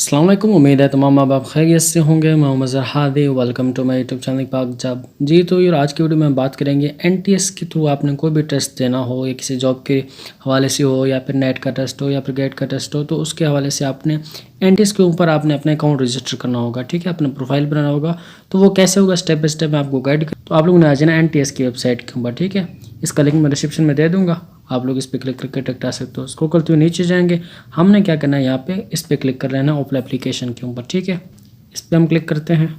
अस्सलाम वालेकुम। उम्मीद है तमाम माँ बाप खैरियत से होंगे। मैं Mazhar Hadi, welcome to my YouTube channel Pak job. जी तो यार आज की वीडियो में बात करेंगे एनटीएस के थ्रू आपने कोई भी टेस्ट देना हो या किसी जॉब के हवाले से हो या फिर नेट का टेस्ट हो या फिर गेट का टेस्ट हो, तो उसके हवाले से आपने एनटीएस के ऊपर आपने अपना अकाउंट रजिस्टर करना होगा। ठीक है, अपना प्रोफाइल बनाना होगा। तो वो कैसे होगा स्टेप बाय स्टेप मैं आपको गाइड कर, तो आप लोगों ने आ जाना एनटीएस की वेबसाइट के ऊपर। ठीक है, इसका लिंक मैं डिस्क्रिप्शन में दे दूंगा, आप लोग इस पर क्लिक करके टिकटा सकते हो। स्क्रॉल करते हुए नीचे जाएंगे, हमने क्या करना है यहाँ पे इस पर क्लिक कर लेना है ओपन एप्लीकेशन के ऊपर। ठीक है, इस पर हम क्लिक करते हैं।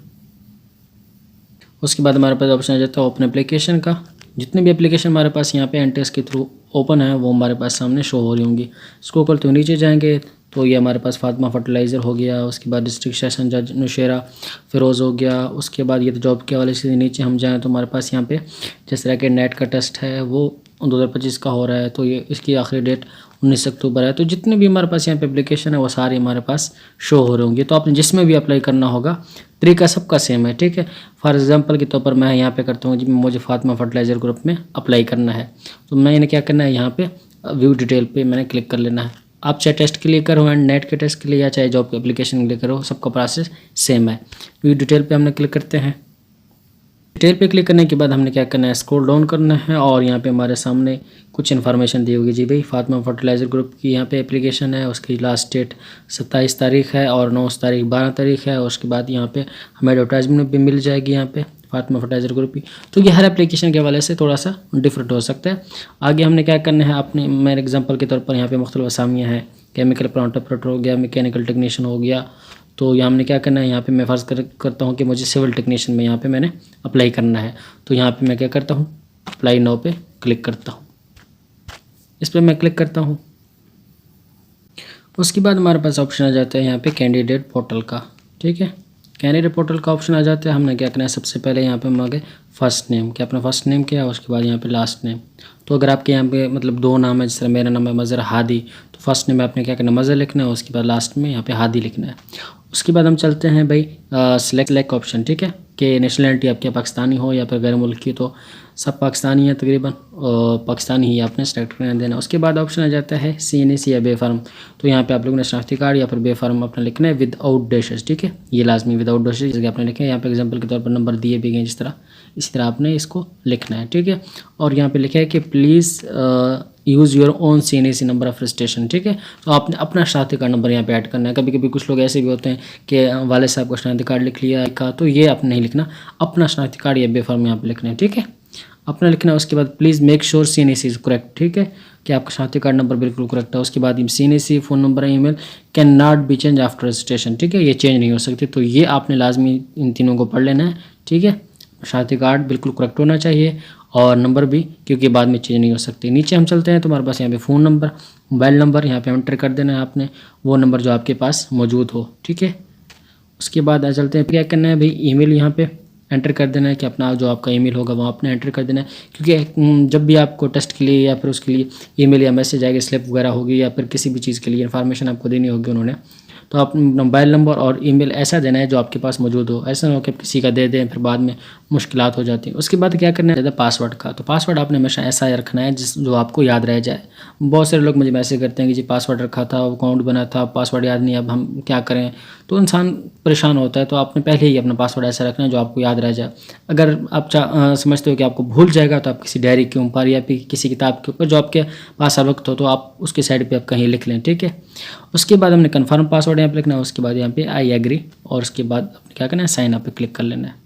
उसके बाद हमारे पास ऑप्शन आ जाता है ओपन एप्लीकेशन का। जितने भी एप्लीकेशन हमारे पास यहाँ पे एनटीएस के थ्रू ओपन है वो हमारे पास सामने शो हो रही होंगी। स्क्रॉल करते हुए नीचे जाएंगे तो ये हमारे पास फातिमा फर्टिलाइज़र हो गया, उसके बाद डिस्ट्रिक्ट सेशन जज नौशेरा फ़िरोज़ हो गया। उसके बाद ये तो जॉब के हवाले से नीचे हम जाएँ तो हमारे पास यहाँ पे जिस तरह के नेट का टेस्ट है वो 2025 का हो रहा है, तो ये इसकी आखिरी डेट 19 अक्टूबर है। तो जितने भी हमारे पास यहाँ पे एप्लीकेशन है वो सारे हमारे पास शो हो रहे होंगे। तो आपने जिसमें भी अप्लाई करना होगा तरीका सबका सेम है। ठीक है, फॉर एग्जांपल के तौर पर मैं यहाँ पे करता हूँ जी, मुझे फातिमा फर्टिलाइज़र ग्रुप में अप्लाई करना है, तो मैंने क्या करना है यहाँ पे व्यू डिटेल पे मैंने क्लिक कर लेना है। आप चाहे टेस्ट के लिए करो एंड नेट के टेस्ट के लिए या चाहे जॉब के एप्लीकेशन के लिए करो, सबका प्रोसेस सेम है। व्यू डिटेल पे हमने क्लिक करते हैं। डिटेल पे क्लिक करने के बाद हमने क्या करना है, स्क्रॉल डाउन करना है और यहाँ पे हमारे सामने कुछ इन्फॉर्मेशन दी होगी। जी भाई, फातिमा फर्टिलाइज़र ग्रुप की यहाँ पे एप्लीकेशन है, उसकी लास्ट डेट 27 तारीख है और 9 तारीख 12 तारीख है। और उसके बाद यहाँ पे हमें एडवर्टाइजमेंट भी मिल जाएगी यहाँ पे फातिमा फर्टिलाइज़र ग्रुप की। तो ये हर एप्लीकेशन के हवाले से थोड़ा सा डिफरेंट हो सकता है। आगे हमने क्या करना है, अपने मेरे एग्जाम्पल के तौर पर यहाँ पे मुख्तलिफ असामियाँ हैं, केमिकल प्लांट ऑपरेटर हो गया, मैकेनिकल टेक्नीशियन हो गया। तो यहाँ हमने क्या करना है, यहाँ पे मैं फ़र्ज़ करता हूँ कि मुझे सिविल टेक्नीशियन में यहाँ पे मैंने अप्लाई करना है। तो यहाँ पे मैं क्या करता हूँ, अप्लाई नाउ पे क्लिक करता हूँ। इस पर मैं क्लिक करता हूँ। उसके बाद हमारे पास ऑप्शन आ जाता है यहाँ पे कैंडिडेट पोर्टल का। ठीक है, कैंडिडेट पोर्टल का ऑप्शन आ जाता है। हमने क्या करना है, सबसे पहले यहाँ पे हम आगे फर्स्ट नेम, क्या अपना फर्स्ट नेम क्या है, उसके बाद यहाँ पे लास्ट नेम। तो अगर आपके यहाँ पे मतलब दो नाम है, जिस तरह मेरा नाम है मज़हर हादी, तो फर्स्ट नेम में आपने क्या करना है, मज़हर लिखना है, उसके बाद लास्ट में यहाँ पे हादी लिखना है। उसके बाद हम चलते हैं भाई सेलेक्ट ऑप्शन। ठीक है, कि नेशनलिटी आपके पाकिस्तानी हो या फिर गैर मुल्की, तो सब पाकिस्तानी है तकरीबन, पाकिस्तानी ही आपने सेलेक्ट करना देना। उसके बाद ऑप्शन आ जाता है CNC या बेफार्म। तो यहाँ पे आप लोगों ने शनाख्ती कार्ड या फिर बेफार्म अपना लिखना है विदाउट डैशेस। ठीक है, ये लाजमी विदाउट डैशेस जैसे आपने लिखा है। यहाँ पे एग्जांपल के तौर पर नंबर दिए भी गए जिस तरह, इसी तरह आपने इसको लिखना है। ठीक है, और यहाँ पे लिखा है कि please use your own CNC number of registration. ठीक है, तो आपने अपना शनाख्ती कार्ड नंबर यहाँ पे ऐड करना है। कभी कभी कुछ लोग ऐसे भी होते हैं कि वाले साहब का शनाख्ती कार्ड लिख लिया का, तो ये आपने नहीं लिखना, अपना शनाख्ती कार्ड या बेफार्म यहाँ पे लिखना है। ठीक है, अपना लिखना है। उसके बाद please make sure CNC is correct. ठीक है, कि आपका शनाख्ती कार्ड नंबर बिल्कुल करेक्ट है। उसके बाद CNC phone number email can not be change after registration. ठीक है, ये चेंज नहीं हो सकती। तो ये आपने लाजमी इन तीनों को पढ़ लेना है। ठीक है, शनाख्ती कार्ड बिल्कुल करेक्ट होना चाहिए और नंबर भी, क्योंकि बाद में चेंज नहीं हो सकती। नीचे हम चलते हैं तो हमारे पास यहाँ पे फ़ोन नंबर, मोबाइल नंबर यहाँ पे एंटर कर देना है आपने, वो नंबर जो आपके पास मौजूद हो। ठीक है, उसके बाद आ चलते हैं, क्या करना है भाई, ईमेल यहाँ पे एंटर कर देना है कि अपना जो आपका ईमेल होगा वो आपने एंटर कर देना है। क्योंकि जब भी आपको टेस्ट के लिए या फिर उसके लिए ईमेल या मैसेज आएगा, स्लिप वगैरह होगी या फिर किसी भी चीज़ के लिए इन्फॉर्मेशन आपको देनी होगी उन्होंने, तो आप मोबाइल नंबर और ईमेल ऐसा देना है जो आपके पास मौजूद हो। ऐसा ना हो कि आप किसी का दे दें फिर बाद में मुश्किलात हो जाती हैं। उसके बाद क्या करना है, पासवर्ड का। तो पासवर्ड आपने हमेशा ऐसा रखना है जो आपको याद रह जाए। बहुत सारे लोग मुझे मैसेज करते हैं कि जी पासवर्ड रखा था, अकाउंट बना था, पासवर्ड याद नहीं, अब हम क्या करें, तो इंसान परेशान होता है। तो आपने पहले ही अपना पासवर्ड ऐसा रखना है जो आपको याद रह जाए। अगर आप समझते हो कि आपको भूल जाएगा, तो आप किसी डायरी के ऊपर या फिर किसी किताब के ऊपर जो आपके पास हर वक्त हो, तो आप उसके साइड पे आप कहीं लिख लें। ठीक है, उसके बाद हमने कन्फर्म पासवर्ड यहाँ पे लिखना है। उसके बाद यहाँ पे आई एग्री और उसके बाद क्या करना है, साइन अप पे क्लिक कर लेना है।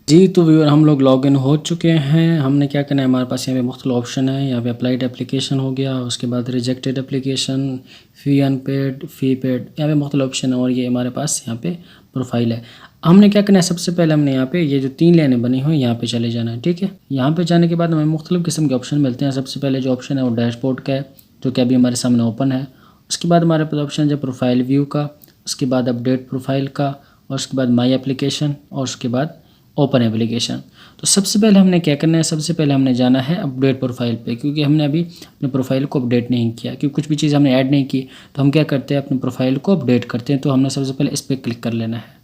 जी तो व्यूअर, हम लोग लॉगिन हो चुके हैं। हमने क्या करना है, हमारे पास यहाँ पे मुख्तलिफ ऑप्शन है। यहाँ पे अप्लाइड एप्लीकेशन हो गया, उसके बाद रिजेक्टेड एप्लीकेशन, फ़ी अनपेड, फ़ी पेड, यहाँ पे मुख्तलिफ ऑप्शन है। और ये हमारे पास यहाँ पे प्रोफाइल है। हमने क्या करना है, सबसे पहले हमने यहाँ पे ये जो 3 लाइनें बनी हुई यहाँ पे चले जाना है। ठीक है, यहाँ पे जाने के बाद हमें मुख्तलिफ किस्म के ऑप्शन मिलते हैं। सबसे पहले जो ऑप्शन है वो डैशबोर्ड का है, जो कि अभी हमारे सामने ओपन है। उसके बाद हमारे पास ऑप्शन है प्रोफाइल व्यू का, उसके बाद अपडेट प्रोफाइल का, और उसके बाद माई एप्लीकेशन, और उसके बाद ओपन एप्लीकेशन। तो सबसे पहले हमने क्या करना है, सबसे पहले हमने जाना है अपडेट प्रोफाइल पे, क्योंकि हमने अभी अपने प्रोफाइल को अपडेट नहीं किया, क्योंकि कुछ भी चीज़ हमने ऐड नहीं की। तो हम क्या करते हैं, अपने प्रोफाइल को अपडेट करते हैं। तो हमने सबसे पहले इस पर क्लिक कर लेना है।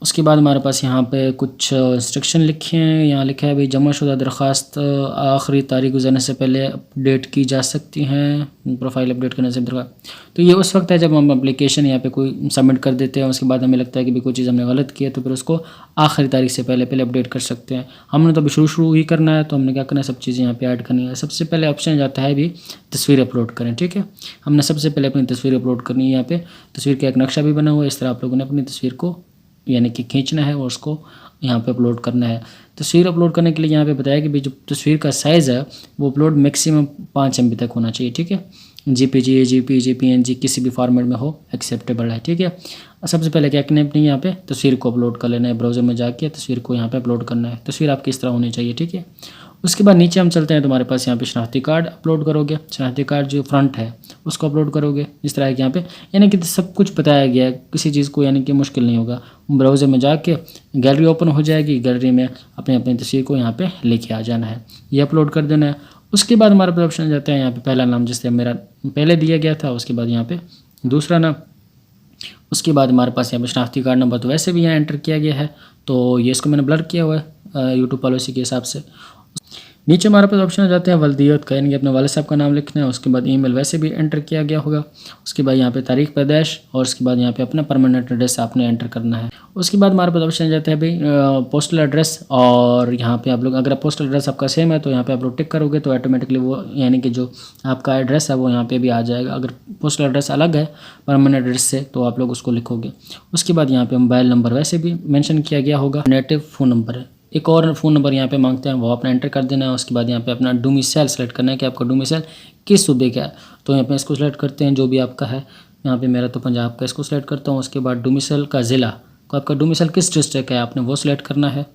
उसके बाद हमारे पास यहाँ पे कुछ इंस्ट्रक्शन लिखे हैं। यहाँ लिखा है भाई जमाशुदा दरख्वास्त आखिरी तारीख गुजरने से पहले अपडेट की जा सकती हैं, प्रोफाइल अपडेट करने से दरख्वास्त। तो ये उस वक्त है जब हम एप्लीकेशन यहाँ पे कोई सबमिट कर देते हैं, उसके बाद हमें लगता है कि भाई कोई चीज़ हमने गलत की है, तो फिर उसको आखिरी तारीख से पहले पहले अपडेट कर सकते हैं। हमने तो अभी शुरू ही करना है, तो हमने क्या करना है, सब चीज़ें यहाँ पे ऐड करनी है। सबसे पहले ऑप्शन जाता है भी तस्वीर अपलोड करें। ठीक है, हमने सबसे पहले अपनी तस्वीर अपलोड करनी है। यहाँ पे तस्वीर का एक नक्शा भी बना हुआ है, इस तरह आप लोगों ने अपनी तस्वीर को यानी कि खींचना है और उसको यहाँ पे अपलोड करना है। तस्वीर अपलोड करने के लिए यहाँ पे बताया कि भाई जो तस्वीर का साइज़ है वो अपलोड मैक्सिमम 5 MB तक होना चाहिए। ठीक है, JPG, AGP, PNG किसी भी फॉर्मेट में हो एक्सेप्टेबल है। ठीक है, सबसे पहले क्या करना है, अपनी यहाँ पे तस्वीर को अपलोड कर लेना है। ब्राउज़र में जाके तस्वीर को यहाँ पे अपलोड करना है। तस्वीर आपकी इस तरह होनी चाहिए। ठीक है, उसके बाद नीचे हम चलते हैं। तुम्हारे पास यहाँ पे शनाख्ती कार्ड अपलोड करोगे। शनाख्ती कार्ड जो फ्रंट है उसको अपलोड करोगे इस तरह के यहाँ पे, यानी कि सब कुछ बताया गया है, किसी चीज़ को यानी कि मुश्किल नहीं होगा। ब्राउज़र में जाके गैलरी ओपन हो जाएगी, गैलरी में अपनी अपनी तस्वीर को यहाँ पे लेके आ जाना है, ये अपलोड कर देना है। उसके बाद हमारे पास ऑप्शन जाता है यहाँ पे पहला नाम जिससे मेरा पहले दिया गया था, उसके बाद यहाँ पे दूसरा नाम, उसके बाद हमारे पास यहाँ पे शनाख्ती कार्ड नंबर तो वैसे भी यहाँ एंटर किया गया है, तो ये इसको मैंने ब्लर किया हुआ है यूट्यूब पॉलिसी के हिसाब से। नीचे हमारे पास ऑप्शन आ जाते हैं वल्दियत का, यानी कि अपने वाले साहब का नाम लिखना है। उसके बाद ईमेल वैसे भी एंटर किया गया होगा। उसके बाद यहाँ पे तारीख पैदाइश और उसके बाद यहाँ पे अपना परमानेंट एड्रेस आपने एंटर करना है। उसके बाद हमारे पास ऑप्शन आ जाता है भाई पोस्टल एड्रेस, और यहाँ पे आप लोग अगर पोस्टल एड्रेस आपका सेम है तो यहाँ पे आप लोग टिक करोगे तो ऑटोमेटिकली वो यानी कि जो आपका एड्रेस है वो यहाँ पे भी आ जाएगा। अगर पोस्टल एड्रेस अलग है परमानेंट एड्रेस से तो आप लोग उसको लिखोगे। उसके बाद यहाँ पे मोबाइल नंबर वैसे भी मेंशन किया गया होगा। नेटिव फ़ोन नंबर है, एक और फ़ोन नंबर यहाँ पे मांगते हैं, वो आपने एंटर कर देना है। उसके बाद यहाँ पे अपना डोमिसाइल सेलेक्ट करना है कि आपका डोमिसाइल किस सूबे का है, तो यहाँ पे इसको सेलेक्ट करते हैं जो भी आपका है। यहाँ पे मेरा तो पंजाब का, इसको सेलेक्ट करता हूँ। उसके बाद डोमिसाइल का ज़िला, तो आपका डोमिसाइल किस डिस्ट्रिक्ट है आपने वो सिलेक्ट करना है।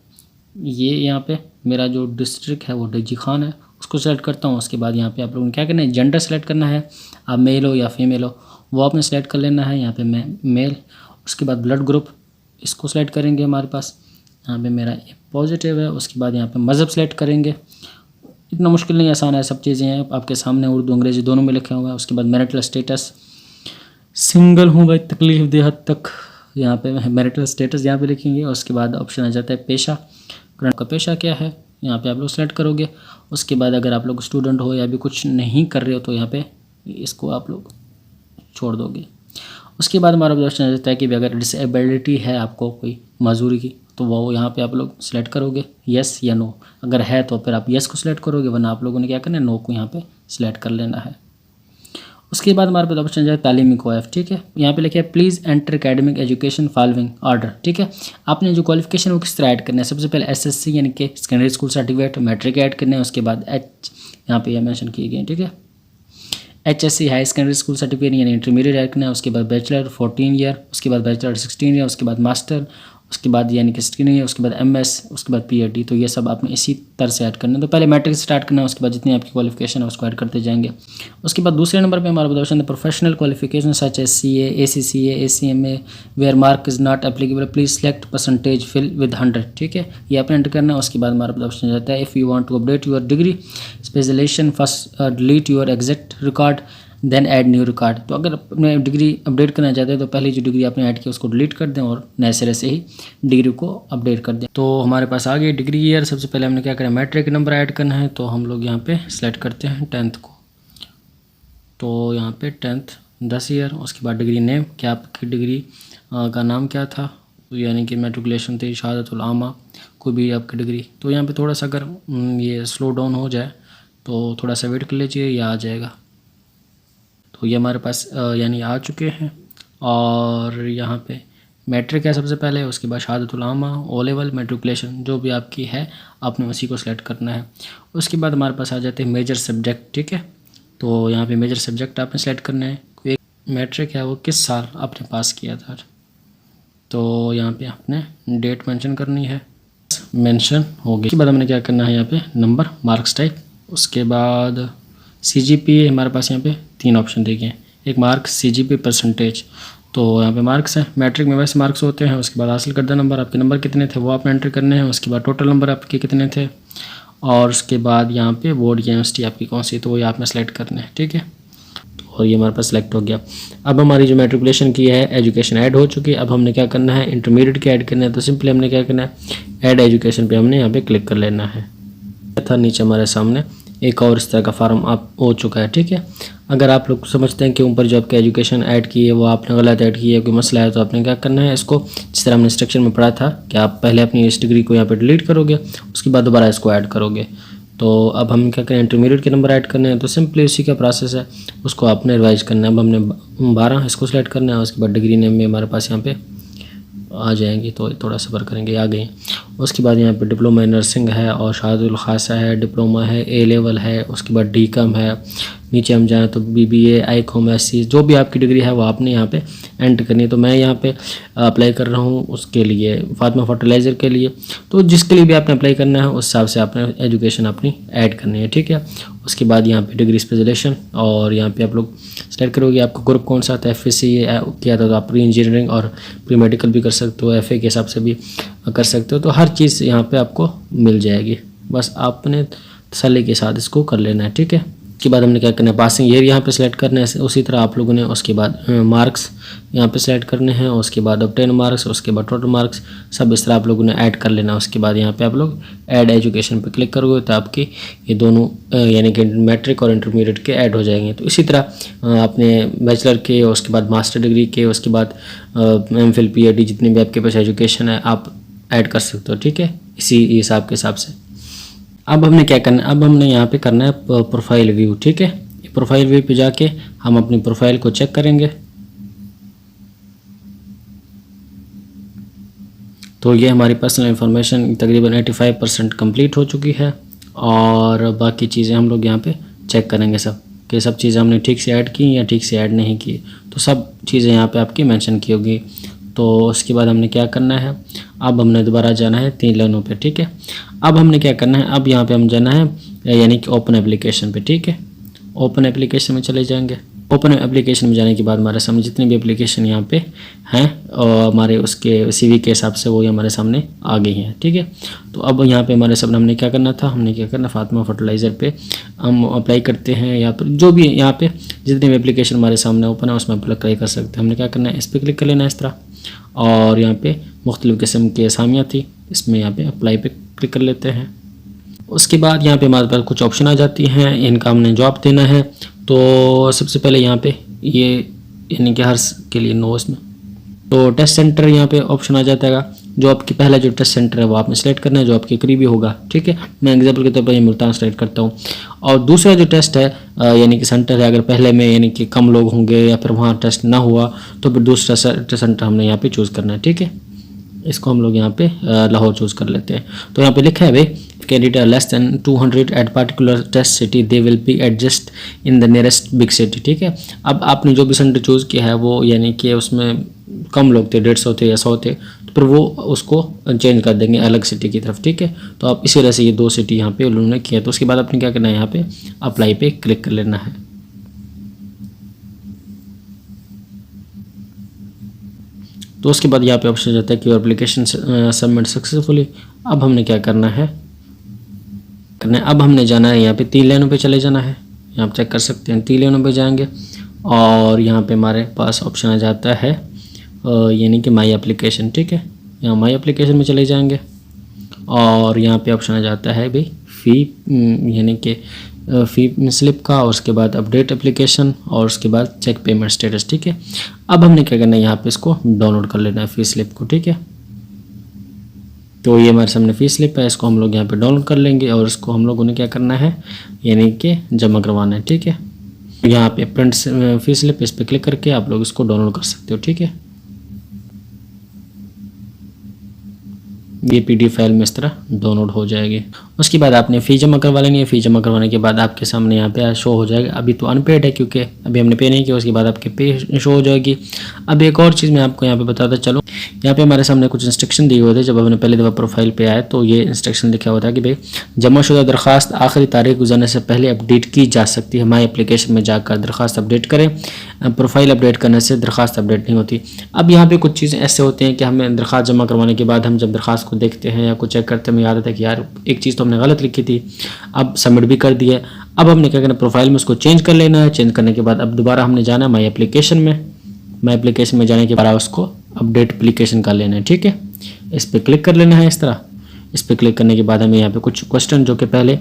ये यहाँ पे मेरा जो डिस्ट्रिक्ट है वो डीजी खान है, उसको सेलेक्ट करता हूँ। उसके बाद यहाँ पे आप लोगों ने क्या करना है, जेंडर सेलेक्ट करना है, आप मेल हो या फीमेल हो वो आपने सेलेक्ट कर लेना है। यहाँ पे मैं मेल। उसके बाद ब्लड ग्रुप इसको सेलेक्ट करेंगे। हमारे पास यहाँ पे मेरा पॉजिटिव है। उसके बाद यहाँ पे मज़हब सेलेक्ट करेंगे, इतना मुश्किल नहीं, आसान है, सब चीज़ें हैं आपके सामने, उर्दू अंग्रेज़ी दोनों में लिखे हुए हैं। उसके बाद मैरिटल स्टेटस, सिंगल हूँ भाई तकलीफ दे हद तक, यहाँ पे मैरिटल स्टेटस यहाँ पे लिखेंगे। उसके बाद ऑप्शन आ जाता है पेशा, करंट का पेशा क्या है यहाँ पे आप लोग सेलेक्ट करोगे। उसके बाद अगर आप लोग स्टूडेंट हो या भी कुछ नहीं कर रहे हो तो यहाँ पे इसको आप लोग छोड़ दोगे। उसके बाद हमारा ऑप्शन आ जाता है कि अगर डिसेबिलिटी है आपको कोई माजूरी की तो वो यहाँ पे आप लोग सेलेक्ट करोगे यस या नो। अगर है तो फिर आप यस को सिलेक्ट करोगे, वरना आप लोगों ने क्या करना है, नो को यहाँ पे सिलेक्ट कर लेना है। उसके बाद हमारे पास ऑप्शन जाए तालीमी कोएफ। ठीक है, यहाँ पे लिखा है please enter academic education following order. ठीक है, आपने जो क्वालिफिकेशन वो किस तरह ऐड करना है, सबसे पहले SSC यानी कि secondary school certificate, matric add करना है। उसके बाद यहाँ पे मेंशन किए गए। ठीक है, HSC high secondary school certificate यानी इंटरमीडिएट ऐड करना है। उसके बाद बैचलर 14 ईयर, उसके बाद बैचलर 16 ईयर, उसके बाद मास्टर, उसके बाद यानी कि 16 ईयर, उसके बाद MS, उसके बाद PhD। तो ये सब आपने इसी तरह से ऐड करना है। तो पहले मैट्रिक से स्टार्ट करना है, उसके बाद जितनी आपकी क्वालिफिकेशन है उसको ऐड करते जाएंगे। उसके बाद दूसरे नंबर पे हमारा ऑप्शन है professional qualification such as CA, ACCA, ACMA where mark is not applicable please select percentage fill with 100। ठीक है, ये आपने एंटर करना है। उसके बाद हमारा ऑप्शन जाता है if you want to update your degree specialization first delete your exact record then add new record. तो अगर अपने डिग्री अपडेट करना चाहते हैं तो पहले जो डिग्री आपने ऐड की उसको डिलीट कर दें और नए सिरे से ही डिग्री को अपडेट कर दें। तो हमारे पास आ गई डिग्री ईयर। सबसे पहले हमने क्या करें, मैट्रिक नंबर ऐड करना है, तो हम लोग यहाँ पे सेलेक्ट करते हैं 10th को। तो यहाँ पे 10th 10 ईयर। उसके बाद डिग्री नेम, क्या आपकी डिग्री का नाम क्या था, यानी कि मैट्रिकुलेशन थी, शहादतुल आमा, कोई भी आपकी डिग्री। तो यहाँ पे थोड़ा सा अगर ये स्लो डाउन हो जाए तो थोड़ा सा वेट कर लीजिए, ये आ जाएगा। तो ये हमारे पास यानी आ चुके हैं। और यहाँ पे मैट्रिक है सबसे पहले, उसके बाद शहादतुल आमा, ओ लेवल, मैट्रिकुलेशन जो भी आपकी है आपने उसी को सिलेक्ट करना है। उसके बाद हमारे पास आ जाते हैं मेजर सब्जेक्ट। ठीक है, तो यहाँ पे मेजर सब्जेक्ट आपने सेलेक्ट करना है। एक मैट्रिक है वो किस साल आपने पास किया था, तो यहाँ पे आपने डेट मेंशन करनी है, मेंशन हो गई। उसके बाद हमने क्या करना है, यहाँ पे नंबर, मार्क्स टाइप। उसके बाद CGPA हमारे पास यहाँ पे 3 ऑप्शन दिए हैं, एक मार्क्स, CGPA, परसेंटेज। तो यहाँ पे मार्क्स है, मैट्रिक में वैसे मार्क्स होते हैं। उसके बाद हासिल करदा नंबर, आपके नंबर कितने थे वो आपने एंटर करने हैं। उसके बाद टोटल नंबर आपके कितने थे, और उसके बाद यहाँ पे बोर्ड या यूनिवर्सिटी आपकी कौन सी, तो वही आपने सेलेक्ट करना है। ठीक है, और ये हमारे पास सेलेक्ट हो गया। अब हमारी जो मैट्रिकुलेशन की है एजुकेशन ऐड हो चुकी है। अब हमने क्या करना है, इंटरमीडिएट के ऐड करना है, तो सिंपली हमने क्या करना है, ऐड एजुकेशन पे हमने यहाँ पे क्लिक कर लेना है। था नीचे हमारे सामने एक और इस तरह का फॉर्म आप हो चुका है, ठीक है। अगर आप लोग समझते हैं कि ऊपर जो आपकी एजुकेशन ऐड की है वो आपने गलत ऐड की है, कोई मसला है, तो आपने क्या करना है, इसको जिस तरह हमने इंस्ट्रक्शन में पढ़ा था कि आप पहले अपनी इस डिग्री को यहाँ पे डिलीट करोगे, उसके बाद दोबारा इसको ऐड करोगे। तो अब हम क्या करें, इंटरमीडिएट के नंबर ऐड करने हैं, तो सिंपली उसी का प्रोसेस है, उसको आपने रिवाइज करना है। अब हमने 12 इसको सेलेक्ट करना है, उसके बाद डिग्री नेम में हमारे पास यहाँ पे आ जाएंगी, तो थोड़ा सब्र करेंगे, आ गई। उसके बाद यहाँ पे डिप्लोमा इन नर्सिंग है और शहादुल खासा है, डिप्लोमा है, ए लेवल है, उसके बाद डी कम है। नीचे हम जाएँ तो BBA, ICOM, SC, जो भी आपकी डिग्री है वो आपने यहाँ पे एंटर करनी है। तो मैं यहाँ पे अप्लाई कर रहा हूँ उसके लिए, फातिमा फर्टिलाइज़र के लिए। तो जिसके लिए भी आपने अप्लाई करना है उस हिसाब से आपने एजुकेशन अपनी ऐड करनी है, ठीक है। उसके बाद यहाँ पे डिग्री स्पेशलाइजेशन, और यहाँ पे आप लोग सेलेक्ट करोगे आपका ग्रुप कौन सा था, FSC किया था तो आप प्री इंजीनियरिंग और प्री मेडिकल भी कर सकते हो, FA के हिसाब से भी कर सकते हो। तो हर चीज़ यहाँ पे आपको मिल जाएगी, बस आपने तसल्ली के साथ इसको कर लेना है, ठीक है। उसके बाद हमने क्या करना है, पासिंग ईयर यहाँ पे सेलेक्ट करना है, उसी तरह आप लोगों ने उसके बाद मार्क्स यहाँ पे सेलेक्ट करने हैं, उसके बाद ऑब्टेन मार्क्स, उसके बाद टोटल मार्क्स, सब इस तरह आप लोगों ने ऐड कर लेना है। उसके बाद यहाँ पे आप लोग ऐड एजुकेशन पे क्लिक करोगे तो आपकी ये दोनों यानी कि मैट्रिक और इंटरमीडिएट के ऐड हो जाएंगे। तो इसी तरह आपने बैचलर के, उसके बाद मास्टर डिग्री के, उसके बाद MPhil PhD जितनी भी आपके पास एजुकेशन है आप ऐड कर सकते हो, ठीक है, इसी हिसाब के हिसाब से। अब हमने क्या करना है, अब हमने यहाँ पे करना है प्रोफाइल व्यू, ठीक है। प्रोफाइल व्यू पे जाके हम अपनी प्रोफाइल को चेक करेंगे। तो ये हमारी पर्सनल इंफॉर्मेशन तकरीबन 85% कंप्लीट हो चुकी है, और बाकी चीज़ें हम लोग यहाँ पे चेक करेंगे सब कि सब चीज़ें हमने ठीक से ऐड की या ठीक से ऐड नहीं की। तो सब चीज़ें यहाँ पे आपकी मेंशन की होगी। तो उसके बाद हमने क्या करना है, अब हमने दोबारा जाना है 3 लाइनों पे, ठीक है। अब हमने क्या करना है, अब यहाँ पे हम जाना है यानी कि ओपन एप्लीकेशन पे, ठीक है। ओपन एप्लीकेशन में चले जाएंगे। ओपन एप्लीकेशन में जाने के बाद हमारे सामने जितने भी एप्लीकेशन यहाँ पे हैं और हमारे उसके CV के हिसाब से वो हमारे सामने आ गई हैं, ठीक है। तो अब यहाँ पे हमारे सामने हमने क्या करना था, हमने क्या करना, फातिमा फर्टिलाइज़र पे हम अप्लाई करते हैं, या फिर जो भी यहाँ पे जितने भी एप्लीकेशन हमारे सामने ओपन है उसमें अप्लाई कर सकते हैं। हमने क्या करना है, इस पर क्लिक कर लेना है इस तरह, और यहाँ पे मुख्तलिफ़ किस्म की असामियाँ थी, इसमें यहाँ पे अप्लाई पे क्लिक कर लेते हैं। उसके बाद यहाँ पे हमारे पास कुछ ऑप्शन आ जाती हैं, इनका हमने जवाब देना है। तो सबसे पहले यहाँ पे ये यानी कि हर के लिए नो, इसमें तो टेस्ट सेंटर यहाँ पे ऑप्शन आ जाता है। जो आपकी पहला जो टेस्ट सेंटर है वो आपने सेलेक्ट करना है जो आपके करीबी होगा, ठीक है। मैं एग्जांपल के तौर पर ये मुल्तान सेलेक्ट करता हूँ। और दूसरा जो टेस्ट है यानी कि सेंटर है, अगर पहले में यानी कि कम लोग होंगे या फिर वहाँ टेस्ट ना हुआ तो फिर दूसरा टेस्ट सेंटर हमने यहाँ पे चूज़ करना है, ठीक है। इसको हम लोग यहाँ पे लाहौर चूज़ कर लेते हैं। तो यहाँ पे लिखा है भाई, candidate less than 200 at particular test city they will be adjust in the nearest big city, ठीक है। अब आपने जो भी सेंटर चूज़ किया है वो यानी कि उसमें कम लोग थे, 150 थे या 100 थे, तो फिर वो उसको चेंज कर देंगे अलग सिटी की तरफ, ठीक है। तो आप इसी तरह से ये 2 सिटी यहाँ पे उन्होंने किया। तो उसके बाद आपने क्या करना है, यहाँ पे अप्लाई पे क्लिक कर लेना है। तो उसके बाद यहाँ पे ऑप्शन जाता है कि एप्लीकेशन सबमिट सक्सेसफुली। अब हमने क्या करना है, अब हमने जाना है यहाँ पे 3 लाइनों पे चले जाना है। यहाँ पे चेक कर सकते हैं 3 लाइनों पे जाएंगे और यहाँ पे हमारे पास ऑप्शन आ जाता है यानी कि माई एप्लीकेशन, ठीक है। यहाँ माई एप्लीकेशन में चले जाएंगे और यहाँ पे ऑप्शन आ जाता है भाई फ़ी यानी कि फ़ी स्लिप का, और उसके बाद अपडेट एप्लीकेशन, और उसके बाद चेक पेमेंट स्टेटस, ठीक है। अब हमने क्या करना है, यहाँ पे इसको डाउनलोड कर लेना है फ़ी स्लिप को, ठीक है। तो ये हमारे सामने फ़ी स्लिप है, इसको हम लोग यहाँ पे डाउनलोड कर लेंगे और इसको हम लोगों ने क्या करना है यानी कि जमा करवाना है, ठीक है। यहाँ पे प्रिंट फ़ी स्लिप, इस पर क्लिक करके आप लोग इसको डाउनलोड कर सकते हो, ठीक है। ये PDF फाइल में इस तरह डाउनलोड हो जाएगी। उसके बाद आपने फ़ी जमा करवा लेनी है। फ़ी जमा करवाने के बाद आपके सामने यहाँ पे शो हो जाएगा। अभी तो अनपेड है क्योंकि अभी हमने पे नहीं किया, उसके बाद आपके पे शो हो जाएगी। अब एक और चीज़ मैं आपको यहाँ पे बताता चलूँ, यहाँ पे हमारे सामने कुछ इंस्ट्रक्शन दिए हुए थे। जब हमने पहली दफ़ा प्रोफाइल पे आए तो ये इंस्ट्रक्शन लिखा हुआ था कि भाई जमाशुदा दरख्वास्त आखिरी तारीख गुजरने से पहले अपडेट की जा सकती है। माई एप्लीकेशन में जाकर दरख्वास्त अपडेट करें। प्रोफाइल अपडेट करने से दरख्वास्त अपडेट नहीं होती। अब यहाँ पे कुछ चीज़ें ऐसे होती हैं कि हमें दरख्वास्त जमा करवाने के बाद हम जब दरख्वास्त को देखते हैं या कुछ चेक करते हैं, हमें याद आता है कि यार एक चीज़ तो हमने गलत लिखी थी, अब सबमिट भी कर दिया है। अब हमने क्या करना है, प्रोफाइल में उसको चेंज कर लेना है। चेंज करने के बाद अब दोबारा हमने जाना है माई एप्लीकेशन में। माई एप्लीकेशन में जाने के बाद उसको अपडेट एप्लीकेशन कर लेना है, ठीक है। इस पर क्लिक कर लेना है इस तरह। इस पर क्लिक करने के बाद हमें यहाँ पे कुछ क्वेश्चन जो कि पहले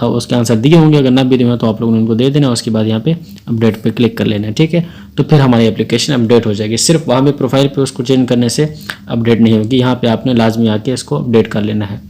उसके आंसर दिए होंगे, अगर ना भी दिए तो आप लोगों ने उनको दे देना। उसके बाद यहाँ पे अपडेट पे क्लिक कर लेना है, ठीक है। तो फिर हमारी एप्लीकेशन अपडेट हो जाएगी। सिर्फ वहाँ पे प्रोफाइल पे उसको चेंज करने से अपडेट नहीं होगी, यहाँ पे आपने लाजमी आके इसको अपडेट कर लेना है।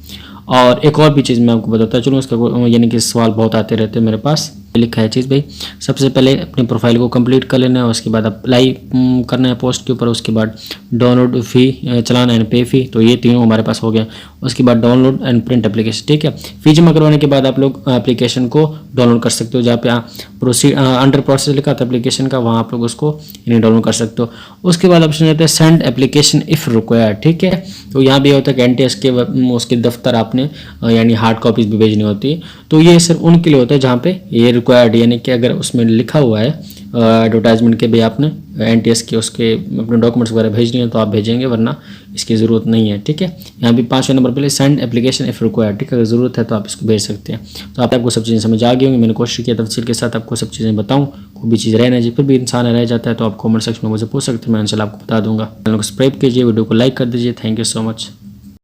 और एक और भी चीज़ मैं आपको बताता चलूँ, इसका यानी कि सवाल बहुत आते रहते हैं मेरे पास। लिखा है चीज़ भाई, सबसे पहले अपनी प्रोफाइल को कंप्लीट कर लेना है, उसके बाद अप्लाई करना है पोस्ट के ऊपर, उसके बाद डाउनलोड फ़ी चलाना एंड पे फ़ी, तो ये तीनों हमारे पास हो गया। उसके बाद डाउनलोड एंड प्रिंट एप्लीकेशन, ठीक है। फ़ी जमा करवाने के बाद आप लोग एप्लीकेशन को डाउनलोड कर सकते हो। जहाँ पे प्रोसीड अंडर प्रोसेस लिखा था एप्लीकेशन का, वहाँ आप लोग उसको डाउनलोड कर सकते हो। उसके बाद ऑप्शन रहता है सेंड एप्लीकेशन इफ़ रिक्वायर्ड, ठीक है। तो यहाँ भी होता है कि NTS के उसके दफ्तर आपने यानी हार्ड कॉपीज़ भी भेजनी होती है। तो ये सिर्फ उनके लिए होता है जहाँ पे ये रिक्वायर्ड, यानी कि अगर उसमें लिखा हुआ है एडवर्टाइजमेंट के भी आपने NTS के उसके अपने डॉक्यूमेंट्स वगैरह भेजनी है तो आप भेजेंगे, वरना इसकी ज़रूरत नहीं है, ठीक है। यहाँ भी 5वें नंबर पे सेंड एप्लीकेशन इफ़ रिक्वायर्ड, ठीक है। अगर ज़रूरत है तो आप इसको भेज सकते हैं। तो आपको सब चीज़ें समझ आ गई होंगी। मैंने कोशिश किया तफसील के साथ आपको सब चीज़ें बताऊँ। कोई भी चीज़ रहना चाहिए, फिर भी इंसान रह जाता है तो आप कमेंट सेक्शन में मुझे पूछ सकते हैं, मैं इंशाल्लाह आपको बता दूँगा। चैनल को सब्सक्राइब कीजिए, वीडियो को लाइक कर दीजिए। Thank you so much.